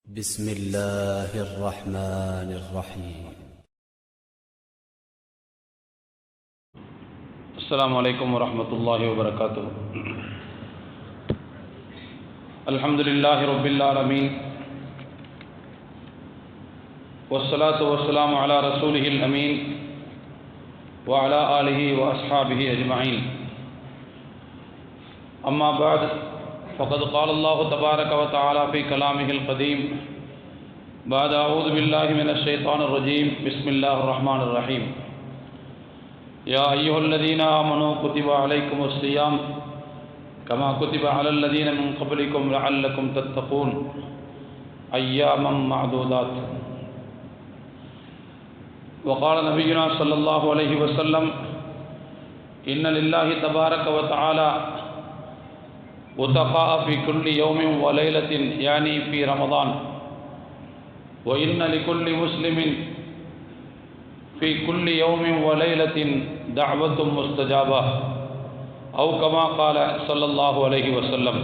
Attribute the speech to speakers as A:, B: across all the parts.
A: بسم الله الرحمن الرحيم.
B: السلام عليكم ورحمة الله وبركاته. الحمد لله رب العالمين، والصلاة والسلام على رسوله الأمين وعلى آله وأصحابه أجمعين. أما بعد، فقد قال الله تبارك وتعالى في كلامه القديم بعد أعوذ بالله من الشيطان الرجيم بسم الله الرحمن الرحيم. يا أيها الذين آمنوا كتب عليكم الصيام كما كتب على الذين من قبلكم لعلكم تتقون أياما معدودات. وقال نبينا صلى الله عليه وسلم إن لله تبارك وتعالى وتقاء في كل يوم وليلة يعني في رمضان، وإن لكل مسلم في كل يوم وليلة دعوة مستجابة أو كما قال صلى الله عليه وسلم.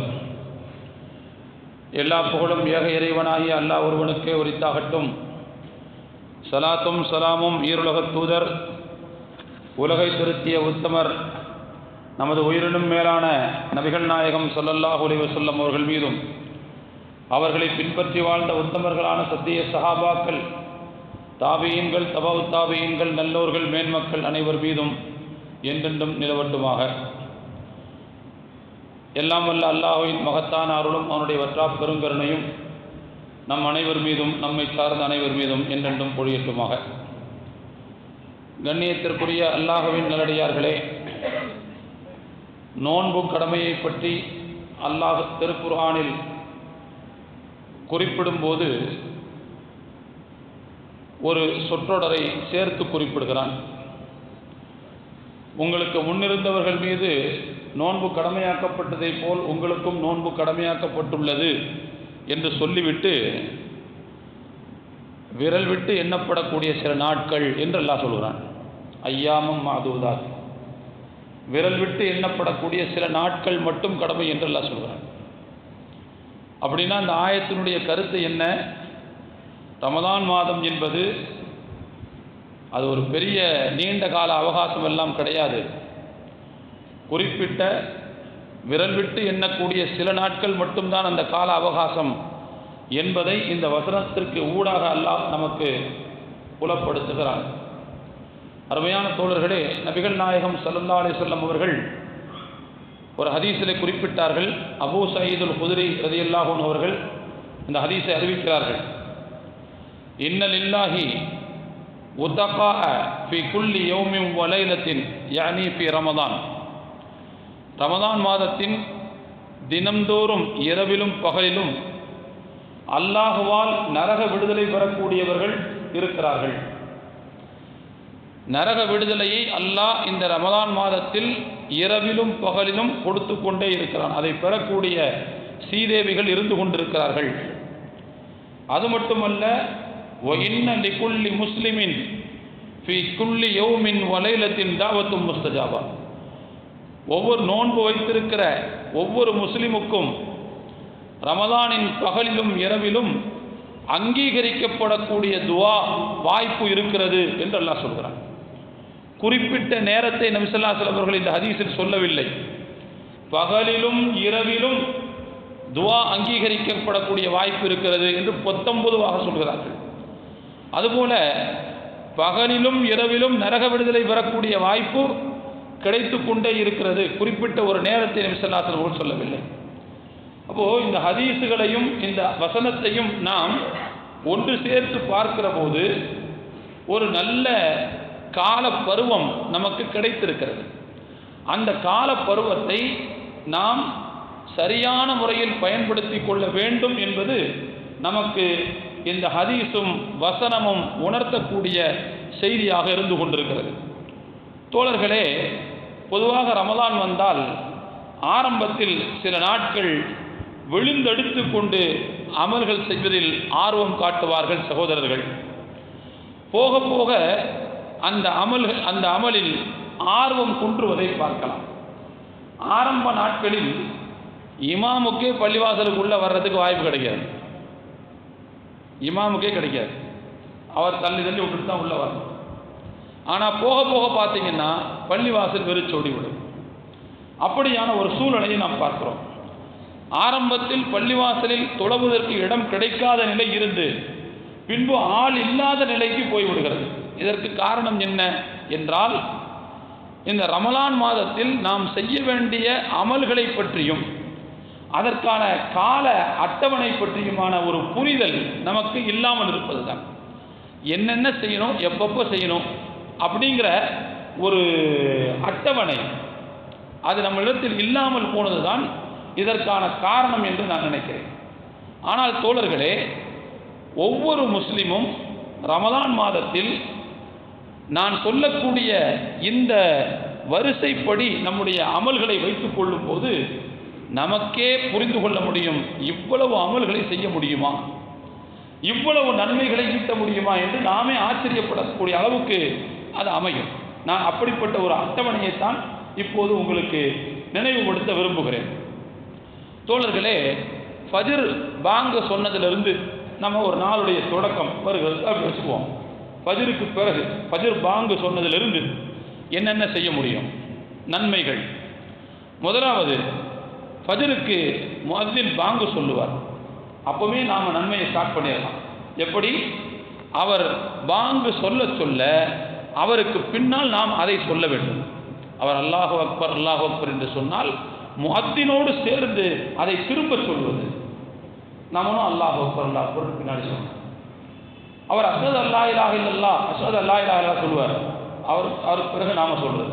B: எல்லா புகழும் ஏக இறைவனாகிய அல்லாஹ் ஒருவனுக்கே உரித்தாகட்டும். சலாத்தும் சலாமும் ஈருலகத் தூதர் உலகை திருத்திய உத்தமர் நமது உயிரினும் மேலான நபிகள் நாயகம் ஸல்லல்லாஹு அலைஹி வஸல்லம் அவர்கள் மீதும் அவர்களை பின்பற்றி வாழ்ந்த உத்தமர்களான சத்திய சஹாபாக்கள், தாபியீன்கள், தபவு தாபியீன்கள், நல்லோர்கள், மேன்மக்கள் அனைவர் மீதும் என்றென்றும் நிலவட்டுமாக. எல்லாம் வல்ல அல்லாஹ்வின் மகத்தான அருளும் அவனுடைய வற்றா பெருங்கருணையும் நம் அனைவர் மீதும் நம்மை சார்ந்த அனைவர் மீதும் என்றென்றும் பொழியட்டுமாக. கண்ணியத்திற்குரிய அல்லாஹ்வின் நல்லடியார்களே, நோன்பு கடமையை பற்றி அல்லாஹ் திருக்குர்ஆனில் குறிப்பிடும்போது ஒரு சொற்றொடரை சேர்த்து குறிப்பிடுகிறான். உங்களுக்கு முன்னிருந்தவர்கள் மீது நோன்பு கடமையாக்கப்பட்டதை போல் உங்களுக்கும் நோன்பு கடமையாக்கப்பட்டுள்ளது என்று சொல்லிவிட்டு விரல் விட்டு எண்ணப்படக்கூடிய சில நாட்கள் என்று அல்லாஹ் சொல்கிறான். ஐயாமம் மாதூதாத், விரல் விட்டு எண்ணப்படக்கூடிய சில நாட்கள் மட்டும் கடமை என்று அல்லாஹ் சொல்கிறான். அப்படின்னா அந்த ஆயத்தினுடைய கருத்து என்ன? ரமதான் மாதம் என்பது அது ஒரு பெரிய நீண்ட கால அவகாசம் எல்லாம் கிடையாது. குறிப்பிட்ட விரல் விட்டு எண்ணக்கூடிய சில நாட்கள் மட்டும்தான் அந்த கால அவகாசம் என்பதை இந்த வசனத்திற்கு ஊடாக அல்லாஹ் நமக்கு புலப்படுத்துகிறான். அருமையான தோழர்களே, நபிகள் நாயகம் ஸல்லல்லாஹு அலைஹி வஸல்லம் அவர்கள் ஒரு ஹதீஸிலே குறிப்பிட்டார்கள். அபூ சயீதுல் குத்ரி ரலியல்லாஹு அன்ஹு அவர்கள் இந்த ஹதீஸை அறிவிக்கிறார்கள். இன்ன லில்லாஹி உத்தகாஅ ஃபீ குல்லி யௌமின் வ லைலத்தின் யானி ஃபீ ரமதான். ரமதான் மாதத்தின் தினம்தோறும் இரவிலும் பகலிலும் அல்லாஹுவால் நரக விடுதலை பெறக்கூடியவர்கள் இருக்கிறார்கள். நரக விடுதலையை அல்லாஹ் இந்த ரமதான் மாதத்தில் இரவிலும் பகலிலும் கொடுத்து கொண்டே இருக்கிறான். அதை பெறக்கூடிய சீதேவிகள் இருந்து கொண்டிருக்கிறார்கள். அது மட்டுமல்ல, وَإِنَّ لِكُلِّ مُسْلِمٍ فِي كُلِّ يَوْمٍ وَلَيْلَةٍ دَعْوَةٌ مُسْتَجَابَةٌ. ஒவ்வொரு நோன்பு வைத்திருக்கிற ஒவ்வொரு முஸ்லிமுக்கும் ரமதானின் பகலிலும் இரவிலும் அங்கீகரிக்கப்படக்கூடிய துவா வாய்ப்பு இருக்கிறது என்று அல்லாஹ் சொல்கிறான். குறிப்பிட்ட நேரத்தை நபி ஸல்லல்லாஹு அலைஹி வஸல்லம் அவர்கள் இந்த ஹதீஸில் சொல்லவில்லை. பகலிலும் இரவிலும் துவா அங்கீகரிக்கப்படக்கூடிய வாய்ப்பு இருக்கிறது என்று 19வாக சொல்கிறார்கள். அதுபோல பகலிலும் இரவிலும் நரக விடுதலை பெறக்கூடிய வாய்ப்பு கிடைத்து கொண்டே இருக்கிறது. குறிப்பிட்ட ஒரு நேரத்தை நபி ஸல்லல்லாஹு அலைஹி வஸல்லம் சொல்லவில்லை. அப்போது இந்த ஹதீஸுகளையும் இந்த வசனத்தையும் நாம் ஒன்று சேர்த்து பார்க்கிற போது ஒரு நல்ல கால பருவம் நமக்கு கிடைத்திருக்கிறது. அந்த கால பருவத்தை நாம் சரியான முறையில் பயன்படுத்தி கொள்ள வேண்டும் என்பது நமக்கு இந்த ஹதீஸும் வசனமும் உணர்த்தக்கூடிய செய்தியாக இருந்து கொண்டிருக்கிறது. தோழர்களே, பொதுவாக ரமதான் வந்தால் ஆரம்பத்தில் சில நாட்கள் விழுந்தெடுத்து கொண்டு அமல்கள் செய்வதில் ஆர்வம் காட்டுவார்கள் சகோதரர்கள். போக போக அந்த அமலில் ஆர்வம் குன்றுவதை பார்க்கலாம். ஆரம்ப நாட்களில் இமாமுக்கே பள்ளிவாசலுக்குள்ளே வர்றதுக்கு வாய்ப்பு கிடைக்காது. இமாமுக்கே கிடைக்காது. அவர் தள்ளி தள்ளி விட்டுட்டு தான் உள்ளே வரணும். ஆனால் போக போக பார்த்தீங்கன்னா பள்ளிவாசல் வெறிச்சோடி விடும். அப்படியான ஒரு சூழ்நிலையை நாம் பார்க்கிறோம். ஆரம்பத்தில் பள்ளிவாசலில் தொழுவதற்கு இடம் கிடைக்காத நிலை இருந்து பின்பு ஆள் இல்லாத நிலைக்கு போய்விடுகிறது. இதற்கு காரணம் என்ன என்றால், இந்த ரமலான் மாதத்தில் நாம் செய்ய வேண்டிய அமல்களை பற்றியும் அதற்கான கால அட்டவணை பற்றியுமான ஒரு புரிதல் நமக்கு இல்லாமல் இருப்பது தான். என்னென்ன செய்யணும், எப்பப்போ செய்யணும் அப்படிங்கிற ஒரு அட்டவணை அது நம்மளிடத்தில் இல்லாமல் போனது தான் இதற்கான காரணம் என்று நான் நினைக்கிறேன். ஆனால் தோழர்களே, ஒவ்வொரு முஸ்லிமும் ரமலான் மாதத்தில் நான் சொல்லக்கூடிய இந்த வரிசைப்படி நம்முடைய அமல்களை வைத்துக் கொள்ளும் போது நமக்கே புரிந்து கொள்ள முடியும், இவ்வளவு அமல்களை செய்ய முடியுமா, இவ்வளவு நன்மைகளை ஈட்ட முடியுமா என்று நாமே ஆச்சரியப்படக்கூடிய அளவுக்கு அது அமையும். நான் அப்படிப்பட்ட ஒரு அட்டவணையைத்தான் இப்போது உங்களுக்கு நினைவுபடுத்த விரும்புகிறேன். தோழர்களே, ஃபஜ்ர் பாங்கு சொன்னதிலிருந்து நம்ம ஒரு நாளுடைய தொடக்கம் வருகிறது அப்படி வச்சுக்குவோம். ஃபஜ்ருக்கு பிறகு ஃபஜ்ர் பாங்கு சொன்னதிலிருந்து என்னென்ன செய்ய முடியும் நன்மைகள். முதலாவது, ஃபஜ்ருக்கு முஅத்தின் பாங்கு சொல்லுவார். அப்போவே நாம் நன்மையை ஸ்டார்ட் பண்ணிடலாம். எப்படி? அவர் பாங்கு சொல்ல சொல்ல அவருக்கு பின்னால் நாம் அதை சொல்ல வேண்டும். அவர் அல்லாஹு அக்பர் அல்லாஹு அக்பர் என்று சொன்னால் முஅத்தினோடு சேர்ந்து அதை திரும்ப சொல்வது. நாமளும் அல்லாஹு அக்பர் அல்லாஹு அக்பர் பின்னாடி சொல்லணும். அவர் அஷ்ஹது அல்லா இலாஹ இல்லல்லாஹ் அஷ்ஹது அல்லா இலாஹ இல்லல்லாஹ் சொல்லுவார். அவருக்கு பிறகு நாம சொல்றது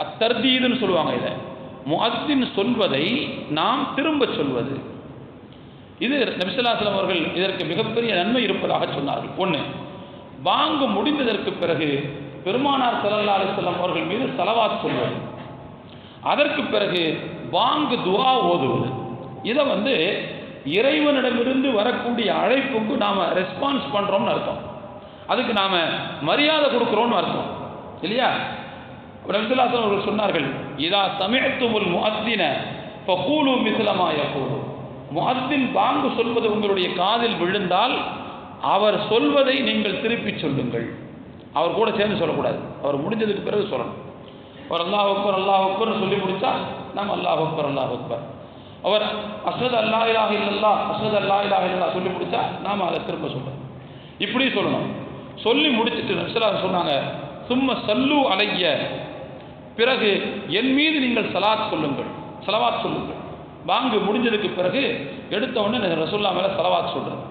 B: அத்தர்தீதுன்னு சொல்லுவாங்க. இதை முஅத்தின் சொல்வதை நாம் திரும்ப சொல்வது. இது நபி ஸல்லல்லாஹு அலைஹி வஸல்லம் அவர்கள் இதற்கு மிகப்பெரிய நன்மை இருப்பதாக சொன்னார்கள். ஒன்று, பாங்கு முடிந்ததற்கு பிறகு பெருமானார் ஸல்லல்லாஹு அலைஹி வஸல்லம் அவர்கள் மீது ஸலவாத் சொல்வது. அதற்கு பிறகு பாங்கு துஆ ஓதுவது. இதை இறைவனிடமிருந்து வரக்கூடிய அழைப்புக்கு நாம் ரெஸ்பான்ஸ் பண்ணுறோம்னு அர்த்தம். அதுக்கு நாம் மரியாதை கொடுக்குறோம்னு அர்த்தம் இல்லையா? நபி ஸல்லல்லாஹு அலைஹி வஸல்லம் அவர்கள் சொன்னார்கள், இதா சமிஅத்துமுல் முஅத்தின ஃபகூலு மிஸ்ல மா யகூலு. முஅத்தின் பாங்கு சொல்வது உங்களுடைய காதில் விழுந்தால் அவர் சொல்வதை நீங்கள் திருப்பி சொல்லுங்கள். அவர் கூட சேர்ந்து சொல்லக்கூடாது. அவர் முடிஞ்சதுக்கு பிறகு சொல்லணும். அவர் அல்லாஹ் அக்பர் அல்லாஹ் அக்பர்னு சொல்லி முடித்தா நாம் அல்லாஹ் அக்பர் அல்லாஹ் அக்பர். அவர் அஷ்ஹது அல்லா இலாஹ இல்லல்லாஹ் அஷ்ஹது அல்லா இலாஹ இல்லல்லாஹ் சொல்லி முடித்தா நாம் அதை திரும்ப சொல்லணும். இப்படி சொல்லணும். சொல்லி முடிச்சுட்டு நபி ஸல்லல்லாஹு அலைஹி வஸல்லம் சொன்னாங்க, சும்ம சல்லு அலைய, பிறகு என் மீது நீங்கள் ஸலாத் சொல்லுங்கள், ஸலவாத் சொல்லுங்கள். பாங்கு முடிஞ்சதுக்கு பிறகு எடுத்த உடனே ரசூலுல்லாஹ் மேலே ஸலவாத் சொல்கிறது.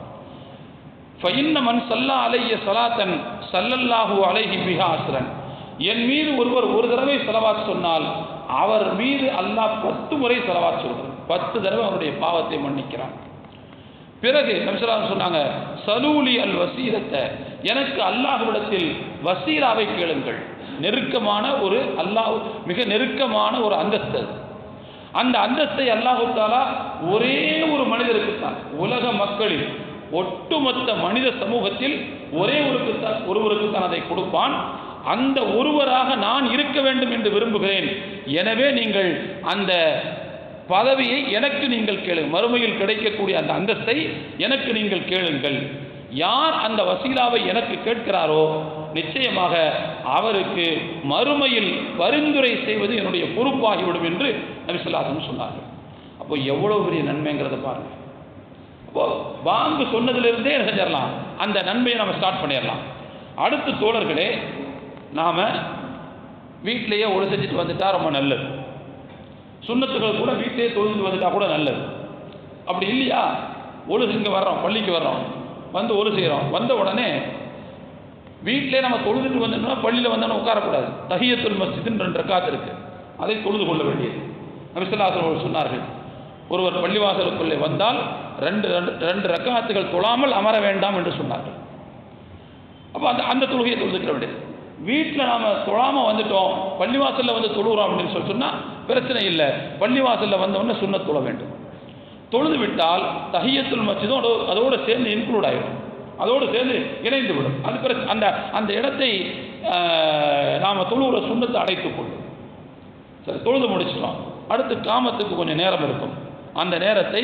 B: ஃபஇன்ன மன் ஸல்லா அலைய ஸலாத்தன் ஸல்லல்லாஹு அலைஹி பிஹா அஸ்ரன். என் மீது ஒருவர் ஒரு தடவை ஸலவாத் சொன்னால் அவர் மீது அல்லாஹ் 10 முறை ஸலவாத் சொல்கிறார். 10 தடவை அவருடைய பாவத்தை மன்னிக்கிறான். பிறகு நபி ஸல்லல்லாஹு அலைஹி வஸல்லம் சொன்னாங்க, சலூலி அல் வசீலத்தை, எனக்கு அல்லாஹ்விடத்தில் வசீலாவை கேளுங்கள். நெருக்கமான ஒரு அல்லாஹ் மிக நெருக்கமான ஒரு அந்தஸ்து. அந்த அந்தஸ்தை அல்லாஹ் தஆலா ஒரே ஒரு மனிதருக்குத்தான், உலக மக்களில் ஒட்டுமொத்த மனித சமூகத்தில் ஒருவருக்குத்தான் அதை கொடுப்பான். அந்த ஒருவராக நான் இருக்க வேண்டும் என்று விரும்புகிறேன். எனவே நீங்கள் அந்த பதவியை எனக்கு நீங்கள் கேளுங்கள். மறுமையில் கிடைக்கக்கூடிய அந்த அந்தஸ்தை எனக்கு நீங்கள் கேளுங்கள். யார் அந்த வசீலாவை எனக்கு கேட்கிறாரோ நிச்சயமாக அவருக்கு மறுமையில் பரிந்துரை செய்வது என்னுடைய பொறுப்பாகிவிடும் என்று நபி ஸல்லல்லாஹு அலைஹி வஸல்லம் சொன்னார்கள். அப்போ எவ்வளவு பெரிய நன்மைங்கிறத பாருங்கள். அப்போ பாங்கு சொன்னதிலிருந்தே என்ன செஞ்சிடலாம், அந்த நன்மையை நம்ம ஸ்டார்ட் பண்ணிடலாம். அடுத்து தோழர்களே, நாம் வீட்டிலேயே ஒழு செஞ்சுட்டு வந்துட்டா ரொம்ப நல்லது. சுன்னத்துகள் கூட வீட்டிலேயே தொழுது வந்துட்டா கூட நல்லது. அப்படி இல்லையா, ஒழு இங்கே வர்றோம், பள்ளிக்கு வர்றோம், வந்து ஒழு செய்கிறோம், வந்த உடனே வீட்டிலே நம்ம தொழுதுட்டு வந்தோம்னா பள்ளியில் வந்தோம்னா உட்காரக்கூடாது. தஹியத்துல் மஸ்ஜித்னு 2 ரக்காத் இருக்குது, அதை தொழுது கொள்ள வேண்டியது. நபி ஸல்லல்லாஹு அலைஹி வஸல்லம் சொன்னார்கள், ஒருவர் பள்ளிவாசலுக்குள்ளே வந்தால் 2 ரக்காத்துகள் தொழாமல் அமர வேண்டாம் என்று சொன்னார்கள். அப்போ அந்த தொழுகையை தொழுதுக்கிற வேண்டியது. வீட்டில் நாம் தொழாமல் வந்துட்டோம், பள்ளிவாசலில் வந்து தொழுகிறோம் அப்படின்னு சொன்னால் பிரச்சனை இல்லை. பள்ளிவாசலில் வந்தோடனே சுன்னத் தொழ வேண்டும். தொழுது விட்டால் தஹியத்துல் மஸ்ஜிதும் அதோடு சேர்ந்து இன்க்ளூட் ஆகிடும், அதோடு சேர்ந்து இணைந்து விடும். அது பிறகு அந்த இடத்தை நாம் தொழுகிற சுன்னத்தை அடைத்துக் கொள்ளும். சரி, தொழுது முடிச்சிட்டோம். அடுத்து காமத்துக்கு கொஞ்சம் நேரம் இருக்கும். அந்த நேரத்தை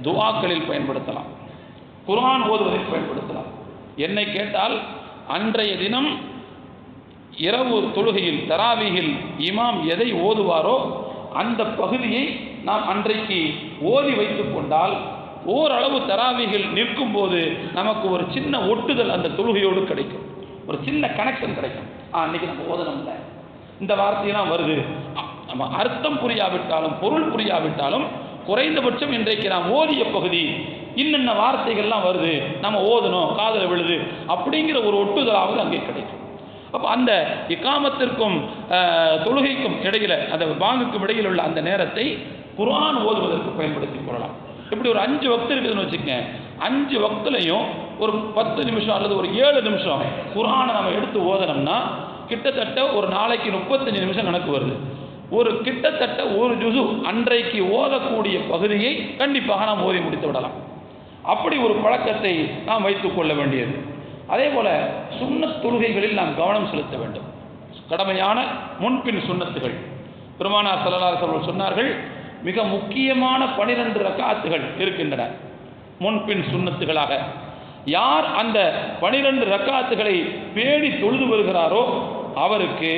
B: துஆக்களில் பயன்படுத்தலாம். குர்ஆன் ஓதுவதற்கு பயன்படுத்தலாம். என்னை கேட்டால் அன்றைய தினம் இரவு தொழுகையில் தராவீஹில் இமாம் எதை ஓதுவாரோ அந்த பகுதியை நாம் அன்றைக்கு ஓதி வைத்துக் கொண்டால் ஓரளவு தராவீஹில் நிற்கும் போது நமக்கு ஒரு சின்ன ஒட்டுதல் அந்த தொழுகையோடு கிடைக்கும், ஒரு சின்ன கனெக்ஷன் கிடைக்கும். அன்னைக்கு நம்ம ஓதனம்ல இந்த வார்த்தையெல்லாம் வருது, நம்ம அர்த்தம் புரியாவிட்டாலும் பொருள் புரியாவிட்டாலும் குறைந்தபட்சம் இன்றைக்கு நாம் ஓதிய பகுதி இன்னென்ன வார்த்தைகள்லாம் வருது, நம்ம ஓதணும், காதில் விழுது அப்படிங்கிற ஒரு ஒட்டுதலாவது அங்கே கிடைக்கும். அப்போ அந்த இக்காமத்திற்கும் தொழுகைக்கும் இடையில், அந்த பாங்குக்கும் இடையில் உள்ள அந்த நேரத்தை குர்ஆன் ஓதுவதற்கு பயன்படுத்திக் கொள்ளலாம். இப்படி ஒரு 5 வக்து இருக்குதுன்னு வச்சுக்கங்க, 5 வக்துலையும் ஒரு 10 நிமிஷம் அல்லது ஒரு 7 நிமிஷம் குர்ஆனை நம்ம எடுத்து ஓதனோம்னா கிட்டத்தட்ட ஒரு நாளைக்கு 35 நிமிஷம் கணக்கு வருது. ஒரு கிட்டத்தட்ட ஒரு ஜுசு அன்றைக்கு ஓதக்கூடிய பகுதியை கண்டிப்பாக நாம் ஓதி முடித்து விடலாம். அப்படி ஒரு பழக்கத்தை நாம் வைத்துக் கொள்ள வேண்டியது. அதே போல சுன்னத் தொழுகைகளில் நாம் கவனம் செலுத்த வேண்டும். கடமையான முன்பின் சுன்னத்துகள் பெருமானார் ஸல்லல்லாஹு அலைஹி வஸல்லம் சொன்னார்கள், மிக முக்கியமான 12 ரக்காத்துகள் இருக்கின்றன முன்பின் சுன்னத்துகளாக. யார் அந்த 12 ரக்காத்துகளை பேணி தொழுது வருகிறாரோ அவருக்கு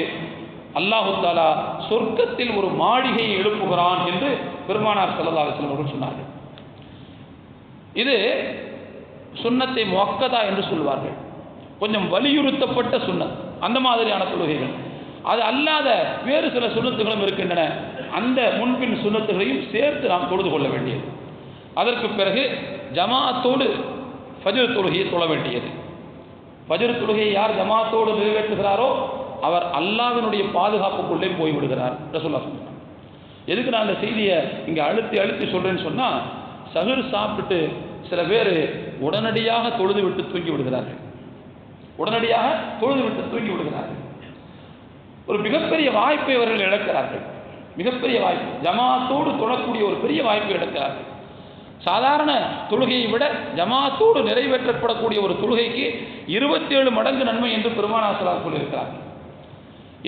B: அல்லாஹு தஆலா சொர்க்கத்தில் ஒரு மாளிகையை எழுப்புகிறான் என்று பெருமானார் ஸல்லல்லாஹு அலைஹி வஸல்லம் அவர்கள் சொன்னார்கள். இது சுன்னத்தை முஅக்கதா என்று சொல்வார்கள், கொஞ்சம் வலியுறுத்தப்பட்ட சுன்னத். அந்த மாதிரியான தொழுகைகள் அது அல்லாத வேறு சில சுன்னத்துகளும் இருக்கின்றன. அந்த முன்பின் சுன்னத்துகளையும் சேர்த்து நாம் தொழுது கொள்ள வேண்டியது. அதற்கு பிறகு ஜமாஅத்தோடு ஃபஜ்ர் தொழுகையை தொழ வேண்டியது. ஃபஜ்ர் தொழுகையை யார் ஜமாஅத்தோடு நிறைவேற்றுகிறாரோ அவர் அல்லாஹ்வினுடைய பாதுகாப்புக்குள்ளே போய்விடுகிறார். ரசூலுல்லாஹ் சொன்னாங்க. எதுக்கு நான் அந்த செய்தியை இங்கே அழுத்தி சொல்கிறேன்னு சொன்னால், சஹர் சாப்பிட்டுட்டு சில பேர் உடனடியாக தொழுது விட்டு தூங்கி விடுகிறார்கள். ஒரு மிகப்பெரிய வாய்ப்பை அவர்கள் இழக்கிறார்கள். மிகப்பெரிய வாய்ப்பு, ஜமாஅத்தோடு தொழக்கூடிய ஒரு பெரிய வாய்ப்பை இழக்கிறார்கள். சாதாரண தொழுகையை விட ஜமாஅத்தோடு நிறைவேற்றப்படக்கூடிய ஒரு தொழுகைக்கு 27 மடங்கு நன்மை என்று பெருமானார் ஸல்லல்லாஹு அலைஹி இருக்கிறார்கள்.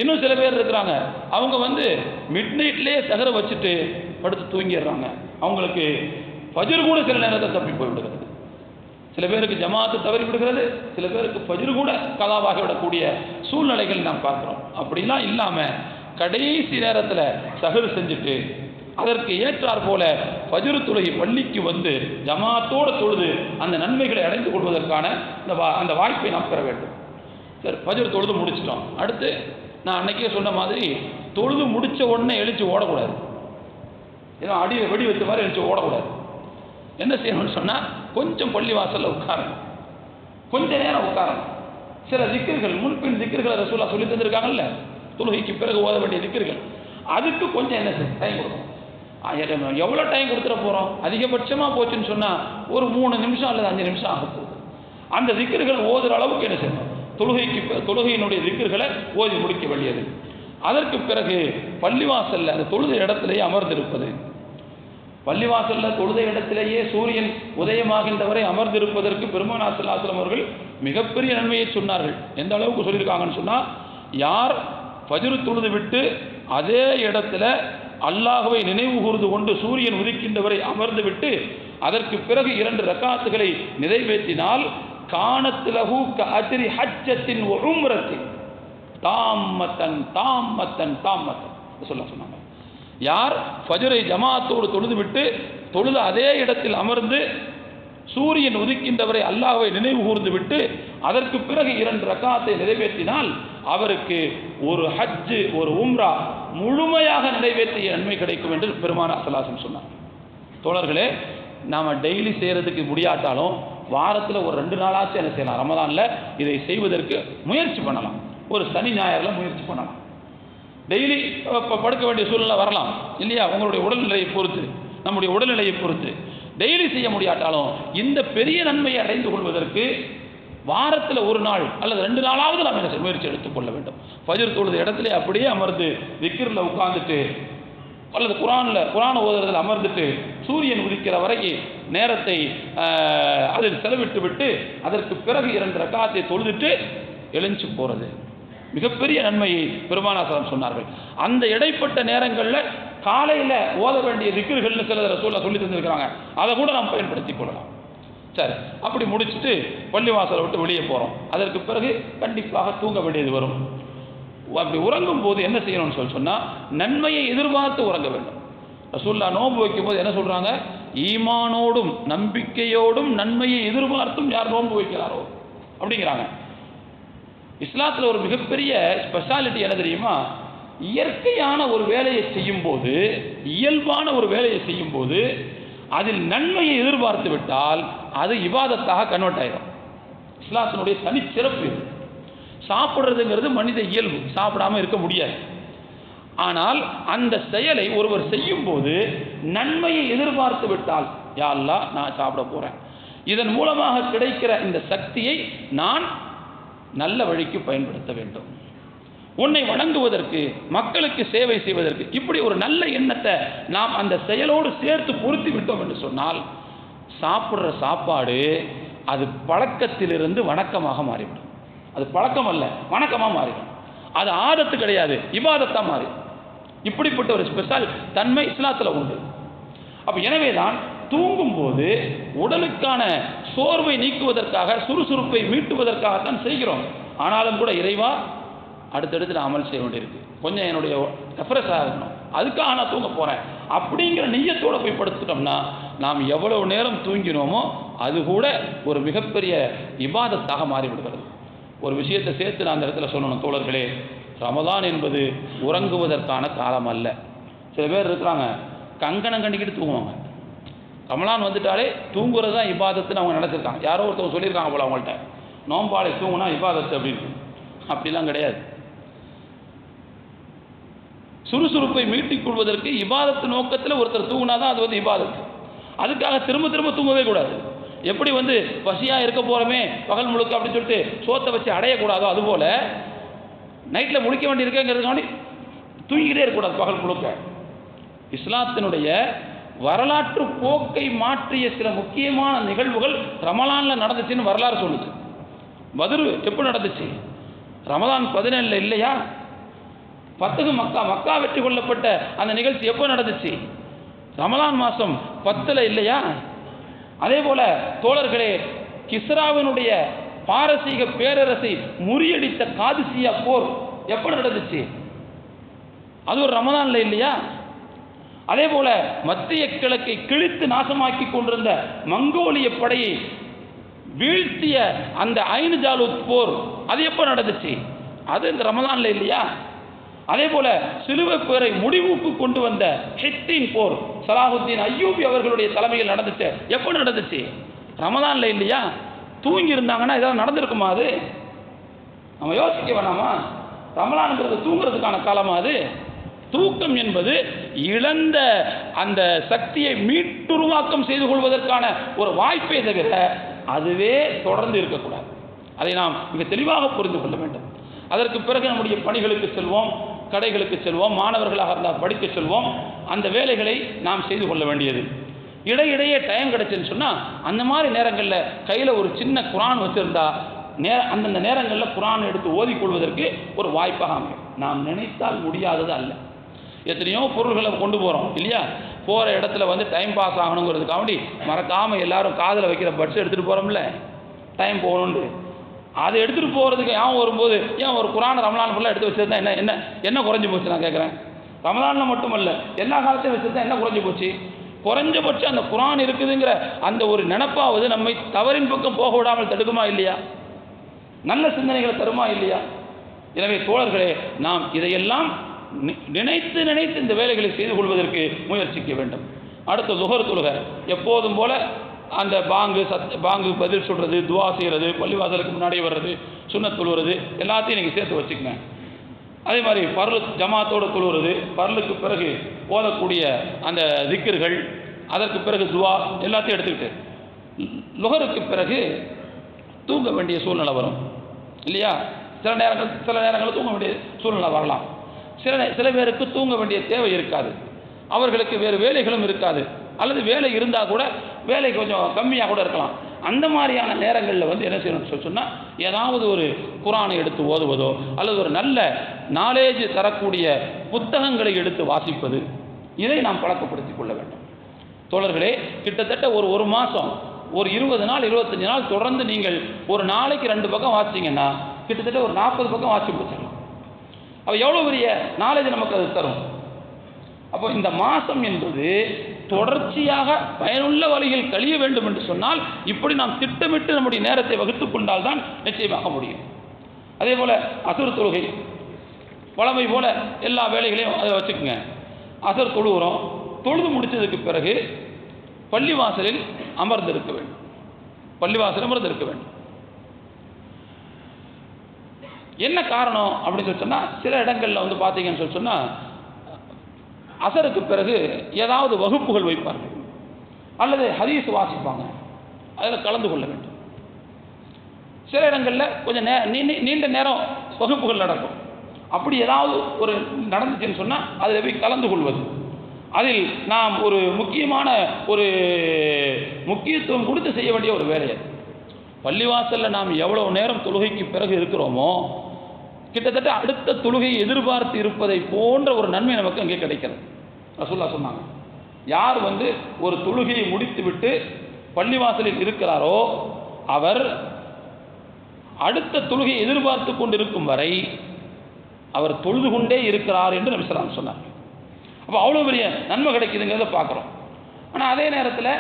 B: இன்னும் சில பேர் இருக்கிறாங்க, அவங்க மிட் நைட்லேயே சஹரை வச்சுட்டு படுத்து தூங்கிடுறாங்க. அவங்களுக்கு ஃபஜ்ர் கூட சில நேரத்தில் தப்பி போய்விடுகிறது. சில பேருக்கு ஜமாஅத்து தவறி விடுகிறது, சில பேருக்கு ஃபஜ்ர் கூட கலாவாகி விடக்கூடிய சூழ்நிலைகள் நாம் பார்க்குறோம். அப்படிலாம் இல்லாமல் கடைசி நேரத்தில் சஹர் செஞ்சுட்டு அதற்கு ஏற்றார் போல ஃபஜ்ர் தொழுகை பள்ளிக்கு வந்து ஜமாஅத்தோடு தொழுது அந்த நன்மைகளை அடைந்து கொள்வதற்கான அந்த வாய்ப்பை நாம் பெற வேண்டும். சரி, ஃபஜ்ர் தொழுது முடிச்சிட்டோம். அடுத்து நான் அன்னைக்கே சொன்ன மாதிரி தொழுது முடித்த உடனே எழுச்சி ஓடக்கூடாது. ஏன்னா அடியை வெடி வச்ச மாதிரி எழுச்சி ஓடக்கூடாது. என்ன செய்யணும்னு சொன்னால், கொஞ்சம் பள்ளி வாசலில் உட்காரணும், கொஞ்ச நேரம் உட்காரணும். சில திக்ர்கள், முன்பின் திக்ர்களை ரசூலுல்லாஹ் சொல்லி தந்திருக்காங்கல்ல, தொழுகைக்கு பிறகு ஓத வேண்டிய திக்ர்கள், அதுக்கு கொஞ்சம் என்ன செய்யும், டைம் கொடுக்கணும். எவ்வளோ டைம் கொடுத்துட போகிறோம்? அதிகபட்சமாக போச்சுன்னு சொன்னால் ஒரு 3 நிமிஷம் அல்லது 5 நிமிஷம் ஆக போகுது. அந்த திக்ர்கள் ஓதுற அளவுக்கு என்ன செய்யணும், தொழுகையினுடைய திக்ர்களை ஓதி முடிக்க வேண்டியது. அதற்கு பிறகு பள்ளிவாசலில் அந்த தொழுத இடத்திலேயே அமர்ந்திருப்பது. பள்ளிவாசலில் தொழுத இடத்திலேயே சூரியன் உதயமாகின்ற வரை அமர்ந்திருப்பதற்கு பெருமானார் ஸல்லல்லாஹு அலைஹி வஸல்லம் அவர்கள் மிகப்பெரிய நன்மையை சொன்னார்கள். எந்த அளவுக்கு சொல்லியிருக்காங்கன்னு சொன்னால், யார் ஃபஜ்ர் தொழுது விட்டு அதே இடத்துல அல்லாஹ்வை நினைவு கூர்ந்து கொண்டு சூரியன் உதிக்கின்ற வரை அமர்ந்து விட்டு அதற்கு பிறகு 2 ரக்காத்துகளை நிறைவேற்றினால் கானத்லஹு கஅஜ்ரி ஹஜ்ஜத்தின் வ உம்ரத்தின் தாம்மத்தன் தாம்மத்தன் தாம்மத்தன் சொன்னாங்க. யார் ஃபஜ்ரை ஜமாஅத்தோடு தொழுது விட்டு தொழுது அதே இடத்தில் அமர்ந்து சூரியன் உதிக்கின்றவரை அல்லாஹ்வை நினைவு கூர்ந்து விட்டு அதற்கு பிறகு 2 ரக்காத்தை நிறைவேற்றினால் அவருக்கு ஒரு ஹஜ் ஒரு உம்ரா முழுமையாக நிறைவேற்றிய நன்மை கிடைக்கும் என்று பெருமானார் ஸல்லல்லாஹு அலைஹி வஸல்லம் சொன்னார். தோழர்களே, நாம் டெய்லி செய்கிறதுக்கு முடியாட்டாலும் வாரத்தில் ஒரு 2 நாளாச்சும் என்ன செய்யலாம், ரமதானில் இதை செய்வதற்கு முயற்சி பண்ணலாம். ஒரு சனி ஞாயிறில் முயற்சி பண்ணலாம். டெய்லி படுக்க வேண்டிய சூழ்நிலை வரலாம் இல்லையா, உங்களுடைய உடல்நிலையை பொறுத்து, நம்முடைய உடல்நிலையை பொறுத்து டெய்லி செய்ய முடியாட்டாலும் இந்த பெரிய நன்மையை அடைந்து கொள்வதற்கு வாரத்தில் 1 நாள் அல்லது 2 நாளாவது நாம் என்ன முயற்சி எடுத்துக்கொள்ள வேண்டும். ஃபஜ்ர் தொழுத இடத்துல அப்படியே அமர்ந்து திக்ரில் உட்கார்ந்துட்டு அல்லது குர்ஆன் ஓதுறதில் அமர்ந்துட்டு சூரியன் உதிக்கிற வரைக்கும் நேரத்தை அதில் செலவிட்டு விட்டு அதற்கு பிறகு 2 ரக்காத்தை தொழுதுட்டு எழுந்து போகிறது மிகப்பெரிய நன்மையை பெருமானார் ஸல்லல்லாஹு அலைஹி வஸல்லம் சொன்னார்கள். அந்த இடைப்பட்ட நேரங்களில் காலையில் ஓத வேண்டிய திக்ர்கள்னு சில ரசூலுல்லாஹ் சொல்லி தந்திருக்கிறாங்க. அதை கூட நாம் பயன்படுத்திக் கொள்ளலாம். சரி, அப்படி முடிச்சுட்டு பள்ளிவாசலை விட்டு வெளியே போகிறோம். அதற்கு பிறகு கண்டிப்பாக தூங்க வேண்டியது வரும். அப்படி உறங்கும் போது என்ன செய்யணும்னு சொன்னால் நன்மையை எதிர்பார்த்து உறங்க வேண்டும். ரசூலுல்லாஹ் நோன்பு வைக்கும்போது என்ன சொல்கிறாங்க? ஈமானோடும் நம்பிக்கையோடும் நன்மையை எதிர்பார்த்தும் யார் நோன்பு வைக்கிறாரோ அப்படிங்கிறாங்க. இஸ்லாத்தில் ஒரு மிகப்பெரிய ஸ்பெஷாலிட்டி என்ன தெரியுமா? இயற்கையான ஒரு வேலையை செய்யும்போது, இயல்பான ஒரு வேலையை செய்யும்போது அதில் நன்மையை எதிர்பார்த்து விட்டால் அது இபாதத்தாக கன்வெர்ட் ஆயிடும். இஸ்லாத்தினுடைய தனிச்சிறப்பு இது. சாப்பிட்றதுங்கிறது மனித இயல்பு, சாப்பிடாமல் இருக்க முடியாது. ஆனால் அந்த செயலை ஒருவர் செய்யும் போது நன்மையை எதிர்பார்த்து விட்டால், யா அல்லாஹ் நான் சாப்பிட போகிறேன், இதன் மூலமாக கிடைக்கிற இந்த சக்தியை நான் நல்ல வழிக்கு பயன்படுத்த வேண்டும், உன்னை வணங்குவதற்கு, மக்களுக்கு சேவை செய்வதற்கு, இப்படி ஒரு நல்ல எண்ணத்தை நாம் அந்த செயலோடு சேர்த்து பொருத்தி விட்டோம் என்று சொன்னால் சாப்பிட்ற சாப்பாடு அது பழக்கத்திலிருந்து வணக்கமாக மாறிவிடும். அது பழக்கம் அல்ல, வணக்கமாக மாறிடும். அது ஆதத்து கிடையாது, இபாதத்தாக மாறிடும். இப்படிப்பட்ட ஒரு ஸ்பெஷல் தன்மை இஸ்லாத்தில் உண்டு. அப்போ எனவே தான் தூங்கும்போது உடலுக்கான சோர்வை நீக்குவதற்காக, சுறுசுறுப்பை மீட்டுவதற்காகத்தான் செய்கிறோம். ஆனாலும் கூட இறைவா அடுத்தடுத்து நான் அமல் செய்ய வேண்டியிருக்கு, கொஞ்சம் என்னுடைய ரெஃப்ரெஷ் ஆகணும், அதுக்காக நான் தூங்க போகிறேன் அப்படிங்கிற நிய்யத்தோடு போய் படுத்துட்டோம்னா நாம் எவ்வளவு நேரம் தூங்கினோமோ அது கூட ஒரு மிகப்பெரிய இபாதத்தாக மாறிவிடுகிறது. ஒரு விஷயத்தை சேர்த்து நான் அந்த இடத்துல சொல்லணும் தோழர்களே, ரமதான் என்பது உறங்குவதற்கான காலம் அல்ல. சில பேர் இருக்கிறாங்க கங்கணம் கண்டிக்கிட்டு தூங்குவாங்க. ரமலான் வந்துட்டாலே தூங்குறது தான் இபாதத்துன்னு அவங்க நினச்சிருக்காங்க. யாரோ ஒருத்தவங்க சொல்லியிருக்காங்க போல அவங்கள்ட்ட, நோம்பாளை தூங்குனா இபாதத்து அப்படின்னு. அப்படிலாம் கிடையாது. சுறுசுறுப்பை மீட்டிக் கொள்வதற்கு இபாதத்து நோக்கத்தில் ஒருத்தர் தூங்கினா தான் அது இபாதத்து. அதுக்காக திரும்ப திரும்ப தூங்கவே கூடாது. எப்படி பசியாக இருக்க போகிறோமே பகல் முழுக்க அப்படின்னு சொல்லிட்டு சோத்தை வச்சு அடையக்கூடாதோ அதுபோல் நைட்டில் முழிக்க வேண்டி இருக்கேங்கிறதுக்காண்டி தூங்கிக்கிட்டே இருக்கக்கூடாது பகல் முழுக்க. இஸ்லாத்தினுடைய வரலாற்று போக்கை மாற்றிய சில முக்கியமான நிகழ்வுகள் ரமலானில் நடந்துச்சுன்னு வரலாறு சொல்லுது. பத்ர் எப்போ நடந்துச்சு? ரமலான் 17 இல்லையா? பத்துக்கு மக்கா வெற்றி கொள்ளப்பட்ட அந்த நிகழ்ச்சி எப்போ நடந்துச்சு? ரமலான் மாதம் 10 இல்லையா? அதே போல தோழர்களே, கிஸ்ராவினுடைய பாரசீக பேரரசை முறியடித்த காதிசியா போர் எப்போ நடந்துச்சு? அது ஒரு ரமலான்ல இல்லையா? அதே போல மத்திய கிழக்கை கிழித்து நாசமாக்கி கொண்டிருந்த மங்கோலிய படையை வீழ்த்திய அந்த ஐனு ஜாலூத் போர் அது எப்போ நடந்துச்சு? அது இந்த ரமலான்ல இல்லையா? அதே போல சிலுவை பேரை முடிவுக்கு கொண்டு வந்த ஹித்தின் போர் சலாஹுத்தீன் அய்யூபி அவர்களுடைய தலைமையில் நடந்துச்சு. எப்போ நடந்துச்சு? ரமலான்ல இல்லையா? தூங்கி இருந்தாங்கன்னா இதெல்லாம் நடந்திருக்குமா? அது நம்ம யோசிக்க வேணாமா? ரமலான்ங்கிறது தூங்குறதுக்கான காலமா? அது தூக்கம் என்பது இழந்த அந்த சக்தியை மீட்டுருவாக்கம் செய்து கொள்வதற்கான ஒரு வாய்ப்பை தவிர அதுவே தொடர்ந்து இருக்கக்கூடாது. அதை நாம் மிக தெளிவாக புரிந்து கொள்ள வேண்டும். அதற்கு பிறகு நம்முடைய பணிகளுக்கு செல்வோம், கடைகளுக்கு செல்வோம், மாணவர்களாக இருந்தால் படிக்க செல்வோம். அந்த வேலைகளை நாம் செய்து கொள்ள வேண்டியது. இடையிடையே டைம் கிடைச்சுன்னு சொன்னால் அந்த மாதிரி நேரங்களில் கையில் ஒரு சின்ன குரான் வச்சுருந்தா அந்தந்த நேரங்களில் குரான் எடுத்து ஓதிக்கொள்வதற்கு ஒரு வாய்ப்பாக அமையும். நாம் நினைத்தால் முடியாதது அல்ல. எத்தனையோ பொருள்களை கொண்டு போகிறோம் இல்லையா? போகிற இடத்துல டைம் பாஸ் ஆகணுங்கிறதுக்காண்டி மறக்காமல் எல்லாரும் காதில் வைக்கிற பட்ஸ் எடுத்துகிட்டு போகிறோம்ல, டைம் போகணுன்ட்டு. அதை எடுத்துகிட்டு போகிறதுக்கு ஏன் வரும்போது ஏன் ஒரு குரான் ரமலான் ஃபுல்லாக எடுத்து வச்சுருந்தா என்ன குறைஞ்சி போச்சு? நான் கேட்குறேன். ரமலானில் மட்டுமல்ல, எல்லா காலத்தையும் வச்சுருந்தா என்ன குறைஞ்சி போச்சு? குறைஞ்சபட்சம் அந்த குரான் இருக்குதுங்கிற அந்த ஒரு நினப்பாவது நம்மை தவறின் பக்கம் போக விடாமல் தடுக்குமா இல்லையா? நல்ல சிந்தனைகளை தருமா இல்லையா? எனவே தோழர்களே, நாம் இதையெல்லாம் நினைத்து நினைத்து இந்த வேலைகளை செய்து கொள்வதற்கு முயற்சிக்க வேண்டும். அடுத்த லுஹர் தொழுகை எப்போதும் போல அந்த பாங்கு பதில் சொல்கிறது, துவா செய்கிறது, பள்ளிவாசலுக்கு முன்னாடி வர்றது, சுன்னத் தொழுகிறது எல்லாத்தையும் நீங்கள் சேர்த்து வச்சுக்கங்க. அதே மாதிரி பர்லு ஜமாத்தோடு தொழுகிறது, பர்லுக்கு பிறகு ஓதக்கூடிய அந்த திக்ர்கள், அதற்கு பிறகு துவா எல்லாத்தையும் எடுத்துக்கிட்டு லுஹருக்கு பிறகு தூங்க வேண்டிய சூழ்நிலை வரும் இல்லையா? சில நேரங்கள் தூங்க வேண்டிய சூழ்நிலை வரலாம். சில பேருக்கு தூங்க வேண்டிய தேவை இருக்காது, அவர்களுக்கு வேறு வேலைகளும் இருக்காது, அல்லது வேலை இருந்தால் கூட வேலை கொஞ்சம் கம்மியாக கூட இருக்கலாம். அந்த மாதிரியான நேரங்களில் என்ன செய்யணும்னு சொன்னால் ஏதாவது ஒரு குரானை எடுத்து ஓதுவதோ அல்லது ஒரு நல்ல நாலேஜ் தரக்கூடிய புத்தகங்களை எடுத்து வாசிப்பது, இதை நாம் பழக்கப்படுத்திக் கொள்ள வேண்டும். தோழர்களே, கிட்டத்தட்ட ஒரு மாதம் ஒரு 20 நாள் 25 நாள் தொடர்ந்து நீங்கள் ஒரு நாளைக்கு 2 பக்கம் வாசிங்கன்னா கிட்டத்தட்ட ஒரு 40 பக்கம் வாசி முடிச்சிடலாம். அப்போ எவ்வளோ பெரிய நாலேஜ் நமக்கு அது தரும். அப்போ இந்த மாதம் என்பது தொடர்ச்சியாக பயனுள்ள வழியில் கழிய வேண்டும் என்று சொன்னால் இப்படி நாம் திட்டமிட்டு நம்முடைய நேரத்தை வகுத்து கொண்டால் தான் நிச்சயமாக முடியும். அதே போல் அசுர் தொழுகை வளமை போல் எல்லா வேலைகளையும் அதை வச்சுக்கோங்க. அசுர் தொழுகிறோம், தொழுது முடித்ததுக்கு பிறகு பள்ளிவாசலில் அமர்ந்திருக்க வேண்டும். பள்ளிவாசல் அமர்ந்திருக்க வேண்டும். என்ன காரணம் அப்படின்னு சொல்லி சொன்னால், சில இடங்களில் வந்து பார்த்தீங்கன்னு சொல்லி சொன்னால் அசருக்கு பிறகு ஏதாவது வகுப்புகள் வைப்பார்கள் அல்லது ஹதீஸ் வாசிப்பாங்க, அதில் கலந்து கொள்ள வேண்டும். சில இடங்களில் கொஞ்சம் நீண்ட நேரம் வகுப்புகள் நடக்கும். அப்படி ஏதாவது ஒரு நடந்துச்சுன்னு சொன்னால் அதில் போய் கலந்து கொள்வது, அதில் நாம் ஒரு முக்கியமான ஒரு முக்கியத்துவம் கொடுத்து செய்ய வேண்டிய ஒரு வேலை. பள்ளிவாசலில் நாம் எவ்வளோ நேரம் தொழுகைக்கு பிறகு இருக்கிறோமோ கிட்டத்தட்ட அடுத்த தொழுகையை எதிர்பார்த்து இருப்பதை போன்ற ஒரு நன்மை நமக்கு அங்கே கிடைக்கிறது. ரசூலுல்லாஹ் சொன்னாங்க, யார் வந்து ஒரு தொழுகையை முடித்துவிட்டு பள்ளிவாசலில் இருக்கிறாரோ அவர் அடுத்த தொழுகையை எதிர்பார்த்து கொண்டிருக்கும் வரை அவர் தொழுது கொண்டே இருக்கிறார் என்று நபி ஸல்லல்லாஹு அலைஹி வஸல்லம் சொன்னார். அப்போ அவ்வளோ பெரிய நன்மை கிடைக்குதுங்கிறத பார்க்குறோம். ஆனால் அதே நேரத்தில்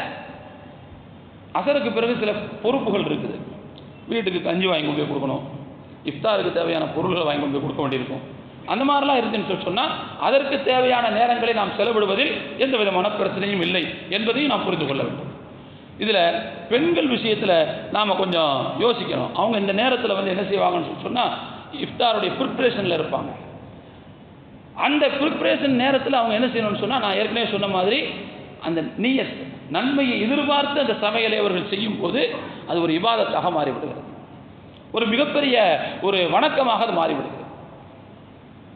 B: அசருக்கு பிறகு சில பொறுப்புகள் இருக்குது. வீட்டுக்கு கஞ்சி வாங்கி கொண்டு போய் கொடுக்கணும், இஃப்தாருக்கு தேவையான பொருள்களை வாங்கி கொண்டு போய் கொடுக்க வேண்டியிருக்கும். அந்த மாதிரிலாம் இருக்குன்னு சொன்னால் அதற்கு தேவையான நேரங்களை நாம் செலவிடுவதில் எந்த விதமான பிரச்சனையும் இல்லை என்பதையும் நாம் புரிந்து கொள்ள வேண்டும். இதில் பெண்கள் விஷயத்தில் நாம் கொஞ்சம் யோசிக்கணும். அவங்க இந்த நேரத்தில் வந்து என்ன செய்வாங்கன்னு சொன்னால் இஃப்தாருடைய ப்ரிப்ரேஷனில் இருப்பாங்க. அந்த ப்ரிப்ரேஷன் நேரத்தில் அவங்க என்ன செய்யணும்னு சொன்னால், நான் ஏற்கனவே சொன்ன மாதிரி அந்த நியத் நன்மையை எதிர்பார்த்து அந்த சமையலை அவர்கள் செய்யும் போது அது ஒரு இபாதத்தாக மாறிவிடுகிறது, ஒரு மிகப்பெரிய ஒரு வணக்கமாக அது மாறிவிடுகிறது.